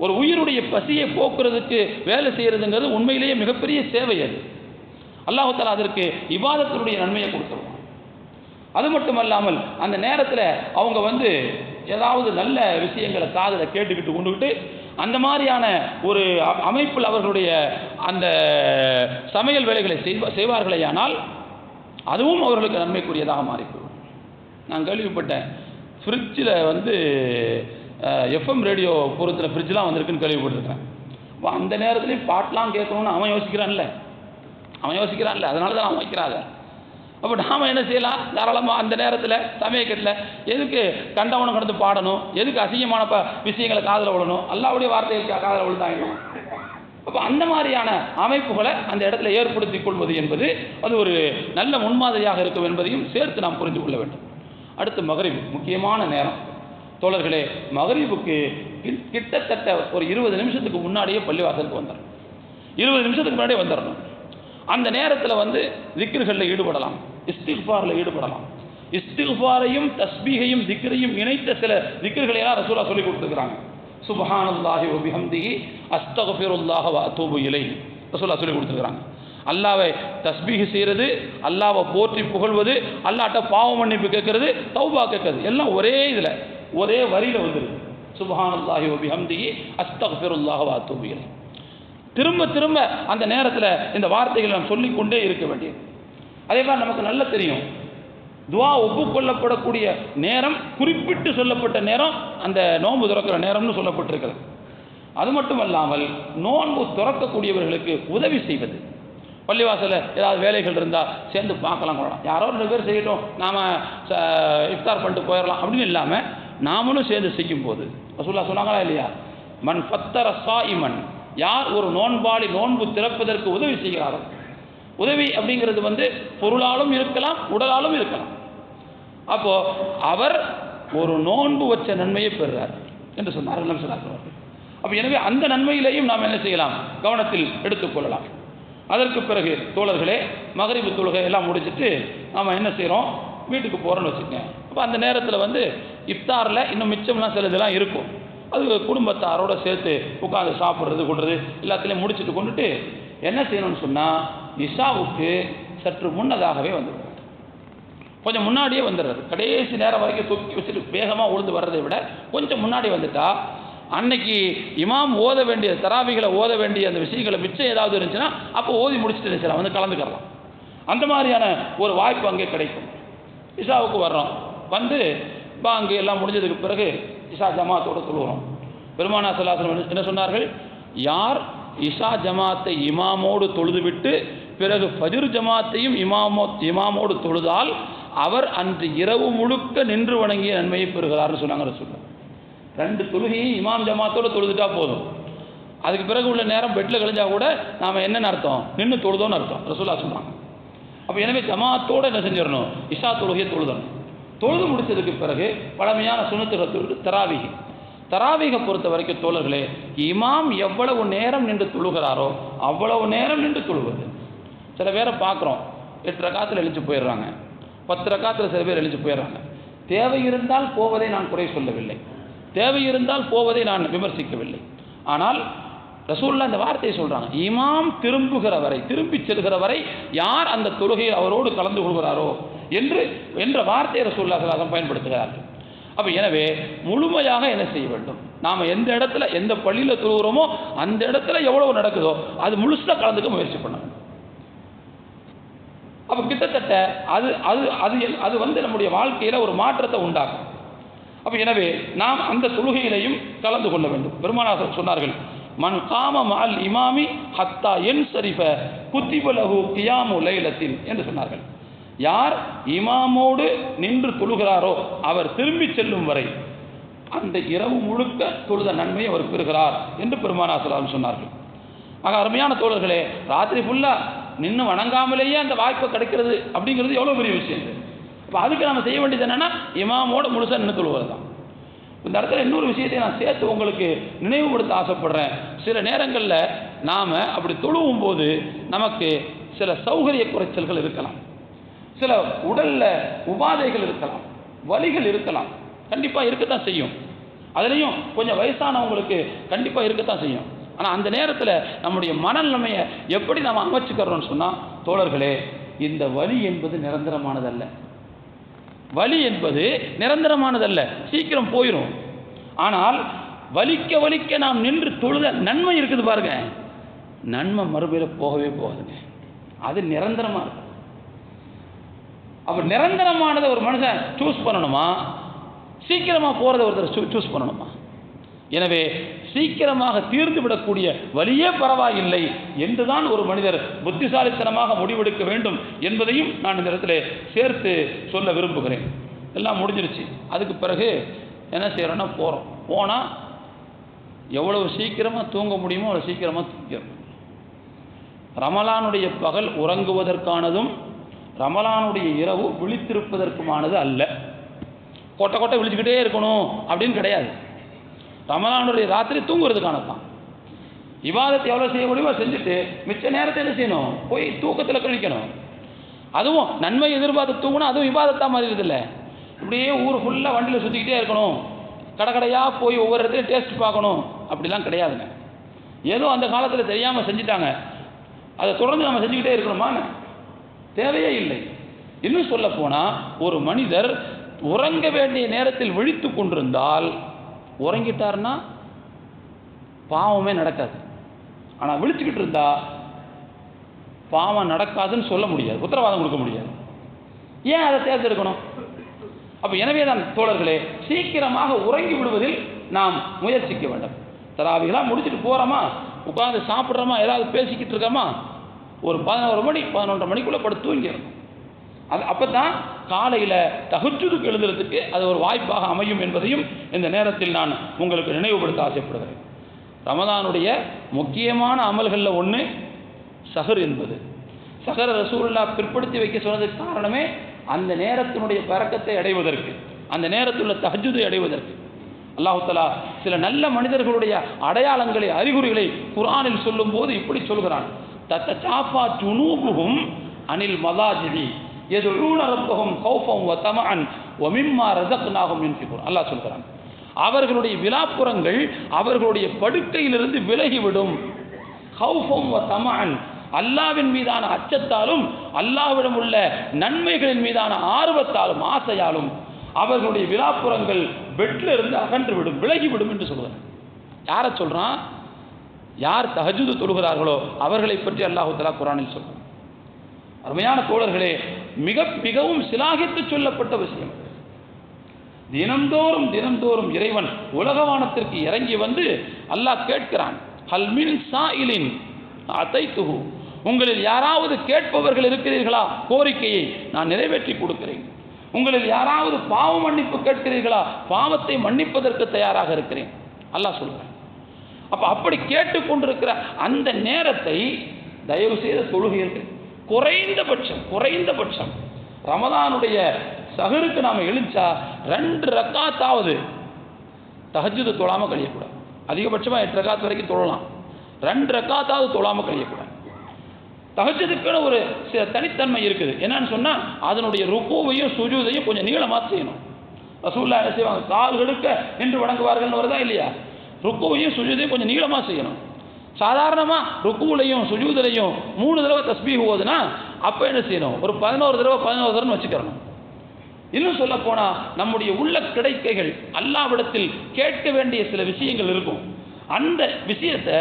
B: ஒரு உயிருடைய பசியை போக்குறதுக்கு வேலை செய்கிறதுங்கிறது உண்மையிலேயே மிகப்பெரிய சேவை. அது அல்லாஹ் தஆலா அதற்கு இபாதத்தினுடைய நன்மையை கொடுத்துருவாங்க. அது மட்டுமல்லாமல் அந்த நேரத்தில் அவங்க வந்து ஏதாவது நல்ல விஷயங்களை காதில் கேட்டுக்கிட்டு கொண்டுக்கிட்டு அந்த மாதிரியான ஒரு அமைப்பில் அவர்களுடைய அந்த சமையல் வேலைகளை செய்வார்களேயானால் அதுவும் அவர்களுக்கு நன்மைக்குரியதாக மாறிப்போம். நான் கேள்விப்பட்டேன், ஃப்ரிட்ஜில் வந்து எஃப்எம் ரேடியோ பொறுத்தில் ஃப்ரிட்ஜெலாம் வந்திருக்குன்னு கேள்விப்பட்டிருக்கேன். அப்போ அந்த நேரத்துலேயும் பாட்டெலாம் கேட்கணுன்னு அவன் யோசிக்கிறான்ல, அதனால தான் அவன் வைக்கிறாங்க. அப்போ நாம் என்ன செய்யலாம், தாராளமாக அந்த நேரத்தில் சமயக்கட்டில் எதுக்கு கண்டவனும் கடந்து பாடணும், எதுக்கு அசிங்கமான விஷயங்களை காதில் விழணும், அல்லாஹ்வுடைய வார்த்தையை காதில் விழுந்தாயிடும். அப்போ அந்த மாதிரியான அமைப்புகளை அந்த இடத்துல ஏற்படுத்தி கொள்வது என்பது அது ஒரு நல்ல முன்மாதிரியாக இருக்கும் என்பதையும் சேர்த்து நாம் புரிந்து கொள்ள வேண்டும். அடுத்து மகரிப், முக்கியமான நேரம். தோழர்களே, மகரிபுக்கு கிட்டத்தட்ட ஒரு 20 நிமிஷத்துக்கு முன்னாடியே பள்ளிவாசலுக்கு வந்துடணும். 20 நிமிஷத்துக்கு முன்னாடியே வந்துடணும். அந்த நேரத்தில் வந்து திக்ர்களில் ஈடுபடலாம், இஸ்திக்ஃபாரில் ஈடுபடலாம். இஸ்திக்ஃபாரையும் தஸ்பீகையும் திக்ரையும் இணைத்த சில திக்ர்களை எல்லாம் ரசூலுல்லாஹ் சொல்லி கொடுத்துருக்குறாங்க. சுப்ஹானல்லாஹி வ பிஹம்திஹி அஸ்தக்ஃபிருல்லாஹ வ அத்தூபு இலைஹி ரசூலுல்லாஹ் சொல்லி கொடுத்துருக்குறாங்க. அல்லாஹ்வை தஸ்பீஹ் செய்கிறது, அல்லாஹ்வை போற்றி புகழ்வது, அல்லாஹ்ட்ட பாவ மன்னிப்பு கேட்கறது, தௌபா கேட்கறது, எல்லாம் ஒரே இதில் ஒரே வரியில் வந்துடுது. சுப்ஹானல்லாஹி வ பிஹம்திஹி அஸ்தக்ஃபிருல்லாஹ வ அத்தூபு இலைஹி. திரும்ப திரும்ப அந்த நேரத்தில் இந்த வார்த்தைகளை நாம் சொல்லிக்கொண்டே இருக்க வேண்டியது. அதே மாதிரி நமக்கு நல்லா தெரியும், துவா ஒப்புக்கொள்ளப்படக்கூடிய நேரம் குறிப்பிட்டு சொல்லப்பட்ட நேரம் அந்த நோன்பு திறக்கிற நேரம்னு சொல்லப்பட்டிருக்கிறது. அது மட்டும் அல்லாமல் நோன்பு திறக்கக்கூடியவர்களுக்கு உதவி செய்வது, பள்ளிவாசலில் ஏதாவது வேலைகள் இருந்தால் சேர்ந்து பார்க்கலாம் கொள்ளலாம், யாரோ 2 பேர் செய்யட்டும், நாம் இஃப்தார் பண்ணிட்டு போயிடலாம் அப்படின்னு இல்லாமல் நாமளும் சேர்ந்து செய்யும்போது ரசூலுல்லாஹ் சொன்னாங்களா இல்லையா, மன் ஃபத்தர ஸாயிமன், யார் ஒரு நோன்பாளி நோன்பு திறப்பதற்கு உதவி செய்கிறாரோ, உதவி அப்படிங்கிறது வந்து பொருளாலும் இருக்கலாம் உடலாலும் இருக்கலாம். அப்போது அவர் ஒரு நோன்பு வச்ச நன்மையை பெறுறார் என்று சொன்னார்கள். அப்போ எனவே அந்த நன்மையிலேயும் நாம் என்ன செய்யலாம், கவனத்தில் எடுத்துக்கொள்ளலாம். அதற்கு பிறகு தோழர்களே, மகரிபு தொழுகை எல்லாம் முடிச்சுட்டு நாம் என்ன செய்கிறோம், வீட்டுக்கு போகிறோன்னு வச்சுக்கோங்க. அப்போ அந்த நேரத்தில் வந்து இஃப்தாரில் இன்னும் மிச்சம்லாம் சில இதெல்லாம் இருக்கும், அது குடும்பத்தாரோடு சேர்த்து உட்காந்து சாப்பிட்றது கொள்வது எல்லாத்துலேயும் முடிச்சுட்டு கொண்டுட்டு என்ன செய்யணும்னு சொன்னால், இஷாவுக்கு சற்று முன்னதாகவே வந்துடுறது, கொஞ்சம் முன்னாடியே வந்துடுறது. கடைசி நேரம் வரைக்கும் தூக்கி வச்சுட்டு வேகமாக உழுந்து வர்றதை விட கொஞ்சம் முன்னாடி வந்துட்டா அன்னைக்கு இமாம் ஓத வேண்டிய தராவிகளை ஓத வேண்டிய அந்த விஷயங்களை மிச்சம் ஏதாவது இருந்துச்சுன்னா அப்போ ஓதி முடிச்சுட்டு நினைச்சிடலாம், வந்து கலந்துக்கலாம். அந்த மாதிரியான ஒரு வாய்ப்பு அங்கே கிடைக்கும். இஷாவுக்கு வர்றோம், வந்து பாங்கு எல்லாம் முடிஞ்சதுக்கு பிறகு இஷா ஜமாத்தோடு தொழுகிறோம். பெருமானா ஸல்லல்லாஹு அலைஹி வஸல்லம் என்ன சொன்னார்கள்? யார் இஷா ஜமாத்தை இமாமோடு தொழுதுவிட்டு பிறகு ஃபஜ்ர் ஜமாத்தையும் இமாமோடு தொழுதால் அவர் அன்று இரவு முழுக்க நின்று வணங்கிய நன்மையை பெறுகிறார்னு சொன்னாங்க ரசூலுல்லாஹ். 2 தொழுகையும் இமாம் ஜமாத்தோடு தொழுதுட்டா போதும். அதுக்கு பிறகு உள்ள நேரம் பெட்டில் கழிஞ்சா கூட நாம் என்னென்னு அர்த்தம்? நின்று தொழுதோன்னு அர்த்தம் ரசூலுல்லாஹ் சொன்னாங்க. அப்போ எனவே ஜமாத்தோடு என்ன செஞ்சிடணும்? இஷா தொழுகையை தொழுதணும். தொழுது முடித்ததுக்கு பிறகு பழமையான சுன்னத்துகள் தொழுது தராவீகை பொறுத்த வரைக்கும் தோழர்களே, இமாம் எவ்வளவு நேரம் நின்று தொழுகிறாரோ அவ்வளவு நேரம் நின்று தொழுவது. சில பேரை பார்க்குறோம் 8 ரக்காத்தில் எழுந்து போயிடுறாங்க, 10 ரக்காத்தில் சில பேர் எழுந்து போயிடுறாங்க. தேவை இருந்தால் போவதை நான் குறை சொல்லவில்லை, தேவை இருந்தால் போவதை நான் விமர்சிக்கவில்லை. ஆனால் ரசூலுல்லாஹ் இந்த வார்த்தையை சொல்கிறாங்க, இமாம் திரும்புகிற வரை, திரும்பி செல்கிற வரை யார் அந்த தொழுகையில் அவரோடு கலந்து கொள்கிறாரோ என்ற வார்த்தையை ரசூலுல்லாஹ் ஸல்லல்லாஹு அலைஹி வஸல்லம் பயன்படுத்துகிறார்கள். அப்போ எனவே முழுமையாக என்ன செய்ய வேண்டும்? நாம் எந்த இடத்துல எந்த பள்ளியில் தொழுகிறோமோ அந்த இடத்துல எவ்வளவு நடக்குதோ அது முழுசாக கலந்துக்க முயற்சி பண்ண வேண்டும். அப்போ கிட்டத்தட்ட அது அது அது அது வந்து நம்முடைய வாழ்க்கையில் ஒரு மாற்றத்தை உண்டாக்கும். அப்போ எனவே நாம் அந்த தொழுகையிலையும் கலந்து கொள்ள வேண்டும். பெருமானார் சொன்னார்கள், மன் காம மஅல் இமாமி ஹத்தா யன்சரிஃப குத்திப லஹு கியாமு லைலத்தின் என்று சொன்னார்கள். யார் இமாமோடு நின்று தொழுகிறாரோ அவர் திரும்பி செல்லும் வரை அந்த இரவு முழுக்க தொழுத நன்மையை அவர் பெறுகிறார் என்று பெருமானார் ஸல்லல்லாஹு அலைஹி வஸல்லம் சொன்னார்கள். ஆக அருமையான தோழர்களே, ராத்திரி ஃபுல்லாக நின்று வணங்காமலேயே அந்த வாய்ப்பு கிடைக்கிறது அப்படிங்கிறது எவ்வளோ பெரிய விஷயம். இப்போ அதுக்கு நம்ம செய்ய வேண்டியது என்னென்னா இமாமோடு முழுசாக நின்று தொழுவது தான். இந்த இடத்துல இன்னொரு விஷயத்தை நான் சேர்த்து உங்களுக்கு நினைவுபடுத்த ஆசைப்படுறேன். சில நேரங்களில் நாம் அப்படி தொழுவும் போது நமக்கு சில சௌகரிய குறைச்சல்கள் இருக்கலாம், சில உடலில் உபாதைகள் இருக்கலாம், வலிகள் இருக்கலாம், கண்டிப்பாக இருக்கத்தான் செய்யும். அதுலேயும் கொஞ்சம் வயசானவங்களுக்கு கண்டிப்பாக இருக்கத்தான் செய்யும். ஆனால் அந்த நேரத்தில் நம்முடைய மனநிலைமையை எப்படி நம்ம அமைச்சுக்கிறோம்னு சொன்னால், தோழர்களே, இந்த வலி என்பது நிரந்தரமானதல்ல. வலி என்பது நிரந்தரமானதல்ல, சீக்கிரம் போயிடும். ஆனால் வலிக்க வலிக்க நாம் நின்று தொழுத நன்மை இருக்குது பாருங்க, நன்மை மறுபடியும் போகவே போகாதுங்க. அது நிரந்தரமாக இருக்கும். அப்போ நிரந்தரமானதை ஒரு மனுஷன் சூஸ் பண்ணணுமா, சீக்கிரமாக போகிறத ஒருத்தர் சூஸ் பண்ணணுமா? எனவே சீக்கிரமாக தீர்ந்து விடக்கூடிய வழியே பரவாயில்லை என்றுதான் ஒரு மனிதர் புத்திசாலித்தனமாக முடிவெடுக்க வேண்டும் என்பதையும் நான் இந்த இடத்துல சேர்த்து சொல்ல விரும்புகிறேன். எல்லாம் முடிஞ்சிருச்சு. அதுக்கு பிறகு என்ன செய்கிறோன்னா போனால் எவ்வளவு சீக்கிரமாக தூங்க முடியுமோ அவ்வளோ சீக்கிரமாக தூங்கிடும். ரமலானுடைய பகல் உறங்குவதற்கானதும் ரமலானுடைய இரவு விழித்திருப்பதற்குமானது அல்ல. கொட்டை விழிச்சுக்கிட்டே இருக்கணும் அப்படின்னு கிடையாது. ரமலானுடைய ராத்திரி தூங்குறதுக்கானது தான். இபாதத்தை எவ்வளோ செய்ய முடியுமோ செஞ்சுட்டு மிச்ச நேரத்தை என்ன செய்யணும்? போய் தூக்கத்தில் கழிக்கணும். அதுவும் நன்மை எதிர்பார்த்து தூங்கினா அதுவும் இபாதத்தாக மாறிடுது இல்லை. இப்படியே ஊர் ஃபுல்லாக வண்டியில் சுற்றிக்கிட்டே இருக்கணும், கடையாக போய் ஒவ்வொரு இடத்துலையும் டேஸ்ட் பார்க்கணும் அப்படிலாம் கிடையாதுங்க. ஏதோ அந்த காலத்தில் தெரியாமல் செஞ்சுட்டாங்க, அதை தொடர்ந்து நம்ம செஞ்சுக்கிட்டே இருக்கணுமான்னு தேவையே இல்லை. இன்னும் சொல்ல போனால் ஒரு மனிதர் உறங்க வேண்டிய நேரத்தில் விழித்து கொண்டிருந்தால் உறங்கிட்டார்னா பாவமே நடக்காது. ஆனால் விழிச்சுக்கிட்டு இருந்தா பாவம் நடக்காதுன்னு சொல்ல முடியாது, உத்தரவாதம் கொடுக்க முடியாது. ஏன் அதை தேர்ந்தெடுக்கணும்? அப்போ எனவே தான் தோழர்களே, சீக்கிரமாக உறங்கி விடுவதில் நாம் முயற்சிக்க வேண்டும். தராவிகளாக முடிச்சுட்டு போகிறோமா, உட்காந்து சாப்பிட்றோமா, ஏதாவது பேசிக்கிட்டு இருக்கோமா, ஒரு 11 மணி 11:30 மணிக்குள்ளே படுத்து தூங்கிடணும். அது அப்போ தான் காலையில் தஹஜ்ஜுதுக்கு எழுதுறதுக்கு அது ஒரு வாய்ப்பாக அமையும் என்பதையும் இந்த நேரத்தில் நான் உங்களுக்கு நினைவுபடுத்த ஆசைப்படுகிறேன். ரமதானுடைய முக்கியமான அமல்களில் ஒன்று சஹர் என்பது. சஹர் ரசூலுல்லாஹ் பிற்படுத்தி வைக்க சொன்னதுக்கு காரணமே அந்த நேரத்தினுடைய பரக்கத்தை அடைவதற்கு, அந்த நேரத்தில் தஹஜ்ஜுதை அடைவதற்கு. அல்லாஹ் தஆலா சில நல்ல மனிதர்களுடைய அடையாளங்களை, அறிகுறிகளை குர்ஆனில் சொல்லும்போது இப்படி சொல்கிறான், தத்தசாஃபா ஜுனூபுஹும் அனில் மலாஜிதி யதுஊன ரப்பஹும் கௌஃபன் வ தமஅன் வ மிம்மா ரஸக்னாஹும் யுன்ஃபிகூன். அல்லாஹ் சொல்கிறான், அவர்களுடைய விலாப்புறங்கள் அவர்களுடைய படுக்கையிலிருந்து விலகிவிடும். கௌஃபன் வ தமஅன், அல்லாஹ்வின் மீதான அச்சத்தாலும் அல்லாஹ்விடம் உள்ள நன்மைகளின் மீதான ஆர்வத்தாலும் ஆசையாலும் அவர்களுடைய விலாப்புறங்கள் பெட்டில் இருந்து அகன்றுவிடும், விலகிவிடும் என்று சொல்கிறான். யாரை சொல்கிறான்? யார் தஹஜ்ஜுத் தொழுகிறார்களோ அவர்களை பற்றி அல்லாஹ் தஆலா குர்ஆனில் சொல்கிறான். அருமையான தோழர்களே, மிகவும் சிலாகித்து சொல்லப்பட்ட விஷயம். தினந்தோறும் இறைவன் உலகவானத்திற்கு இறங்கி வந்து அல்லாஹ் கேட்கிறான், ஹல் மின் சாயிலின் அதைத்துஹு, உங்களில் யாராவது கேட்பவர்கள் இருக்கிறீர்களா? கோரிக்கையை நான் நிறைவேற்றி கொடுக்கிறேன். உங்களில் யாராவது பாவ மன்னிப்பு கேட்கிறீர்களா? பாவத்தை மன்னிப்பதற்கு தயாராக இருக்கிறேன் அல்லாஹ் சொல்றான். அப்படி கேட்டுக்கொண்டிருக்கிற அந்த நேரத்தை தயவு செய்த தொழுகையில் குறைந்தபட்சம் ரமதானுடைய சஹருக்கு நாம் எழுந்தா 2 ரக்காத்தாவது தஹஜ்ஜுத் தொழாமல் கழியக்கூடாது. அதிகபட்சமாக 8 ரக்காத் வரைக்கும் தொழலாம். 2 ரக்காத்தாவது தொழாமல் கழியக்கூடாது. தஹஜ்ஜுதுக்குன்னு ஒரு தனித்தன்மை இருக்குது. என்னன்னு சொன்னால் அதனுடைய ருக்கூவையும் சுஜூதையும் கொஞ்சம் நீளமாக செய்யணும். ரசூலுல்லாஹ் என்ன செய்வாங்க? கால் கெடுக்க நின்று வணங்குவார்கள்னு வருதா இல்லையா? ருக்கூவையும் சுஜூதையும் கொஞ்சம் நீளமாக செய்யணும். சாதாரணமாக ருக்கூலையும் சுஜூதிலையும் 3 தடவை தஸ்பீஹ் ஓதுனா அப்போ என்ன செய்யணும்? ஒரு 11 தடவை வச்சுக்கிறணும். இன்னும் சொல்ல போனால் நம்முடைய உள்ள கிடைக்கைகள் அல்லாஹ்விடத்தில் கேட்க வேண்டிய சில விஷயங்கள் இருக்கும். அந்த விஷயத்தை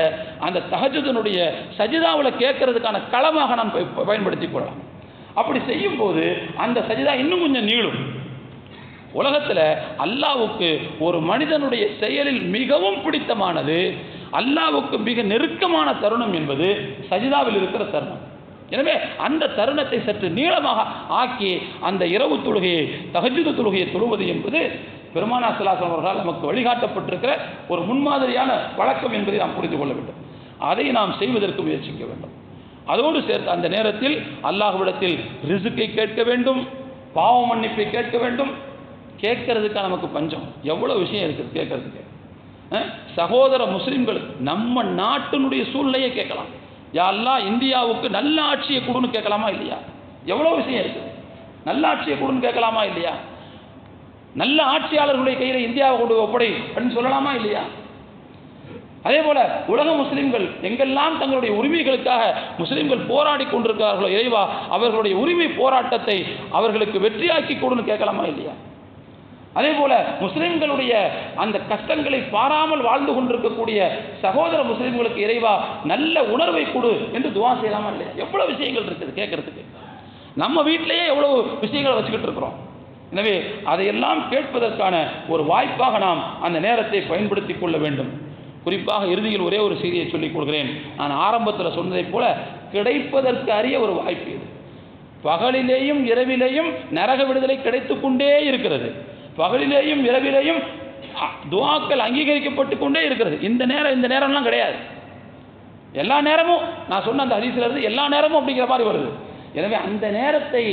B: அந்த தஹஜ்ஜுதினுடைய சஜிதாவில் கேட்கறதுக்கான களமாக நாம் பயன்படுத்தி கொள்ளலாம். அப்படி செய்யும் போது அந்த சஜிதா இன்னும் கொஞ்சம் நீளும். உலகத்தில் அல்லாஹ்வுக்கு ஒரு மனிதனுடைய செயலில் மிகவும் பிடித்தமானது, அல்லாஹ்வுக்கு மிக நெருக்கமான தருணம் என்பது சஜிதாவில் இருக்கிற தருணம். எனவே அந்த தருணத்தை சற்று நீளமாக ஆக்கி அந்த இரவு தொழுகையை, தஹஜ்ஜுத் தொழுகையை தொழுவது என்பது பெருமானார் ஸல்லல்லாஹு அலைஹி வஸல்லம் நமக்கு வழிகாட்டப்பட்டிருக்கிற ஒரு முன்மாதிரியான வழக்கம் என்பதை நாம் புரிந்து கொள்ள வேண்டும். அதை நாம் செய்வதற்கு முயற்சிக்க வேண்டும். அதோடு சேர்த்து அந்த நேரத்தில் அல்லாஹ்விடத்தில் ரிஸ்கை கேட்க வேண்டும், பாவ மன்னிப்பை கேட்க வேண்டும். கேட்கறதுக்காக நமக்கு பஞ்சம், எவ்வளோ விஷயம் இருக்குது கேட்கறதுக்கு. சகோதர முஸ்லிம்கள் நம்ம நாட்டினுடைய சூழ்நிலையை கேட்கலாம். யா அல்லாஹ் இந்தியாவுக்கு நல்ல ஆட்சியை கொடுன்னு கேட்கலாமா இல்லையா? எவ்வளோ விஷயம் இருக்குது. நல்ல ஆட்சியை கொடுன்னு கேட்கலாமா இல்லையா? நல்ல ஆட்சியாளர்களுடைய கையில் இந்தியாவை கொண்டு ஒப்படை அப்படின்னு சொல்லலாமா இல்லையா? அதே போல உலக முஸ்லிம்கள் எங்கெல்லாம் தங்களுடைய உரிமைகளுக்காக முஸ்லிம்கள் போராடி கொண்டிருக்கிறார்களோ, இறைவா அவர்களுடைய உரிமை போராட்டத்தை அவர்களுக்கு வெற்றியாக்கி கொடுன்னு கேட்கலாமா இல்லையா? அதே போல முஸ்லிம்களுடைய அந்த கஷ்டங்களை பாராமல் வாழ்ந்து கொண்டிருக்கக்கூடிய சகோதர முஸ்லிம்களுக்கு இறைவா நல்ல உணர்வை கொடு என்று துவா செய்யலாமா இல்லையா? எவ்வளவு விஷயங்கள் இருக்குது கேட்கறதுக்கு. நம்ம வீட்டிலேயே எவ்வளவு விஷயங்களை வச்சுக்கிட்டு இருக்கிறோம். எனவே அதையெல்லாம் கேட்பதற்கான ஒரு வாய்ப்பாக நாம் அந்த நேரத்தை பயன்படுத்தி கொள்ள வேண்டும். குறிப்பாக இறுதியில் ஒரே ஒரு செய்தியை சொல்லிக் கொள்கிறேன். நான் ஆரம்பத்தில் சொன்னதைப் போல கிடைப்பதற்கு அரிய ஒரு வாய்ப்பு இது. பகலிலேயும் இரவிலேயும் நரக விடுதலை கிடைத்து கொண்டே இருக்கிறது. பகலிலேயும் இரவிலேயும் துஆக்கள் அங்கீகரிக்கப்பட்டு கொண்டே இருக்கிறது. இந்த நேரம்லாம் கிடையாது. எல்லா நேரமும் நான் சொன்ன அந்த ஹதீஸ்ல இருந்து எல்லா நேரமும் அப்படிங்கிற மாதிரி வருது. எனவே அந்த நேரத்தை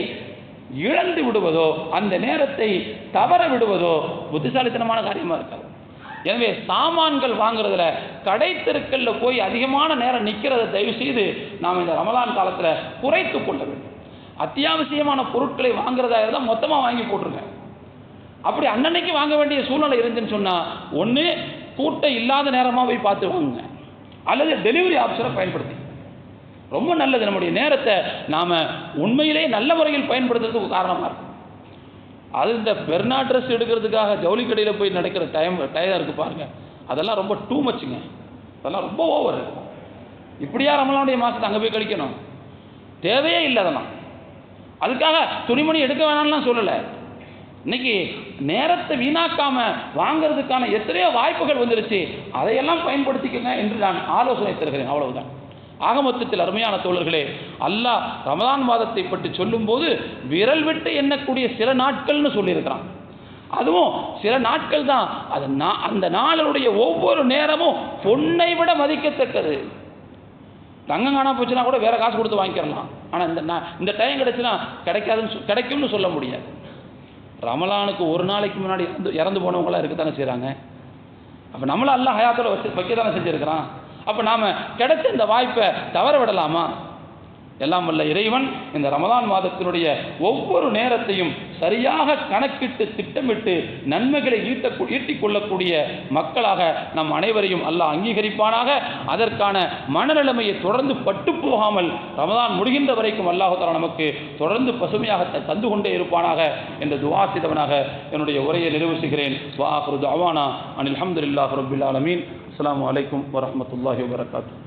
B: இழந்து விடுவதோ, அந்த நேரத்தை தவற விடுவதோ புத்திசாலித்தனமான காரியமாக இருக்காது. எனவே சாமான்கள் வாங்குறதுல கடை தெருக்கல்ல போய் அதிகமான நேரம் நிற்கிறத தயவு செய்து நாம் இந்த ரமலான் காலத்தில் குறைத்து கொள்ள வேண்டும். அத்தியாவசியமான பொருட்களை வாங்குறதா இருந்தால் மொத்தமாக வாங்கி போட்டுருங்க. அப்படி அன்னன்னைக்கு வாங்க வேண்டிய சூழ்நிலை இருந்துன்னு சொன்னால் ஒன்று கூட்டம் இல்லாத நேரமாக போய் பார்த்து வாங்குங்க, அல்லது டெலிவரி ஆப்ஷனை பயன்படுத்தி. ரொம்ப நல்லது. நம்முடைய நேரத்தை நாம் உண்மையிலே நல்ல முறையில் பயன்படுத்துறதுக்கு காரணமாக இருக்கும். அது இந்த பெருநா ட்ரெஸ் எடுக்கிறதுக்காக ஜவுளி கடையில் போய் நடக்கிற டயம் இருக்குது பாருங்கள், அதெல்லாம் ரொம்ப டூ மச்சுங்க. அதெல்லாம் ரொம்ப ஓவர். இப்படியா ரமலானுடைய மாதத்தை அங்கே போய் கழிக்கணும்? தேவையே இல்லை. அதெல்லாம் அதுக்காக துணிமணி எடுக்க வேணாம்லாம் சொல்லலை. இன்னைக்கு நேரத்தை வீணாக்காம வாங்கிறதுக்கான எத்தனையோ வாய்ப்புகள் வந்துருச்சு. அதையெல்லாம் பயன்படுத்திக்கங்க என்று நான் ஆலோசனை தருகிறேன். அவ்வளவுதான். ஆகமொத்தத்தில் அருமையான தோழர்களே, அல்லாஹ் ரமலான் மாதத்தை பற்றி சொல்லும்போது விரல் விட்டு எண்ணக்கூடிய சில நாட்கள்னு சொல்லியிருக்கிறான். அதுவும் சில நாட்கள் தான். அது அந்த நாளுடைய ஒவ்வொரு நேரமும் பொன்னை விட மதிக்கத்தக்கது. தங்கம் காணா போச்சுன்னா கூட வேற காசு கொடுத்து வாங்கிக்கிறலாம். ஆனால் இந்த டைம் கிடைச்சுன்னா கிடைக்கும்னு சொல்ல முடியாது. ரமலானுக்கு ஒரு நாளைக்கு முன்னாடி இறந்து போனவங்களாம் இருக்கத்தானே செய்கிறாங்க. அப்போ நம்மளும் அல்லாஹ் ஹயாத்தில் வைக்க தானே செஞ்சுருக்கிறான். அப்போ நாம் கிடைச்ச இந்த வாய்ப்பை தவற விடலாமா? எல்லாம் வல்ல இறைவன் இந்த ரமலான் மாதத்தினுடைய ஒவ்வொரு நேரத்தையும் சரியாக கணக்கிட்டு திட்டமிட்டு நன்மைகளை ஈட்டிக் கொள்ளக்கூடிய மக்களாக நம் அனைவரையும் அல்லாஹ் அங்கீகரிப்பானாக. அதற்கான மனநிலைமையை தொடர்ந்து பட்டு போகாமல் ரமலான் முடிகின்ற வரைக்கும் அல்லாஹ் தஆலா நமக்கு தொடர்ந்து பசுமையாக தந்து கொண்டே இருப்பானாக என்று துஆ செய்தவனாக என்னுடைய உரையை நிறைவு செய்கிறேன். வா ஆகிரு தஅவானா அனில் ஹம்துலில்லாஹி ரப்பில் ஆலமீன். அஸ்ஸலாமு அலைக்கும் வரஹ்மத்துல்லாஹி வபரகாத்துஹு.